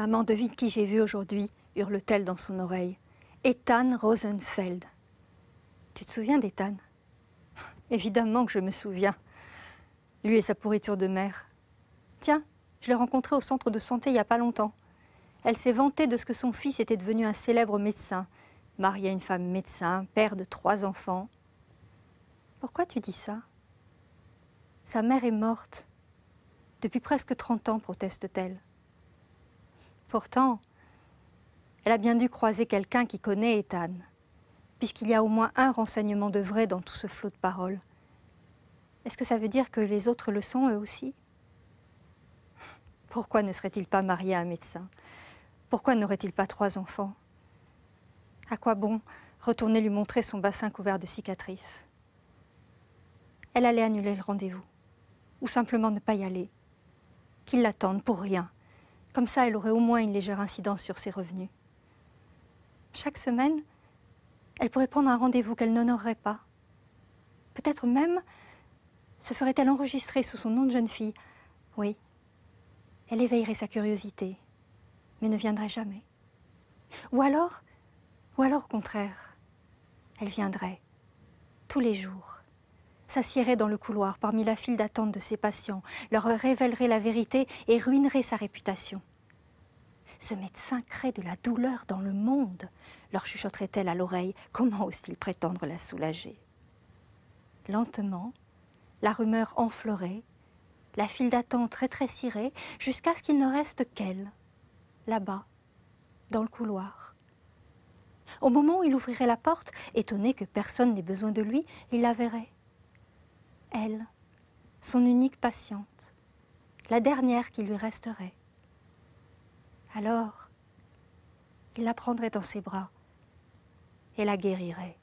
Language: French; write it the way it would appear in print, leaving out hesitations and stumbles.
Maman, devine qui j'ai vu aujourd'hui, hurle-t-elle dans son oreille. Ethan Rosenfeld. Tu te souviens d'Ethan? Évidemment que je me souviens. Lui et sa pourriture de mère. Tiens, je l'ai rencontré au centre de santé il n'y a pas longtemps. Elle s'est vantée de ce que son fils était devenu un célèbre médecin, marié à une femme médecin, père de 3 enfants. Pourquoi tu dis ça? Sa mère est morte. Depuis presque 30 ans, proteste-t-elle. Pourtant, elle a bien dû croiser quelqu'un qui connaît Ethan, puisqu'il y a au moins un renseignement de vrai dans tout ce flot de paroles. Est-ce que ça veut dire que les autres le sont eux aussi? Pourquoi ne serait-il pas marié à un médecin? Pourquoi n'aurait-il pas 3 enfants? À quoi bon retourner lui montrer son bassin couvert de cicatrices? Elle allait annuler le rendez-vous, ou simplement ne pas y aller. Qu'il l'attende pour rien. Comme ça, elle aurait au moins une légère incidence sur ses revenus. Chaque semaine, elle pourrait prendre un rendez-vous qu'elle n'honorerait pas. Peut-être même se ferait-elle enregistrer sous son nom de jeune fille. Oui, elle éveillerait sa curiosité, mais ne viendrait jamais. Ou alors, au contraire, elle viendrait, tous les jours, s'assiérait dans le couloir parmi la file d'attente de ses patients, leur révélerait la vérité et ruinerait sa réputation. Ce médecin crée de la douleur dans le monde, leur chuchoterait-elle à l'oreille. Comment ose-t-il prétendre la soulager? Lentement, la rumeur enflerait, la file d'attente rétrécirait, jusqu'à ce qu'il ne reste qu'elle, là-bas, dans le couloir. Au moment où il ouvrirait la porte, étonné que personne n'ait besoin de lui, il la verrait. Elle, son unique patiente, la dernière qui lui resterait. Alors, il la prendrait dans ses bras et la guérirait.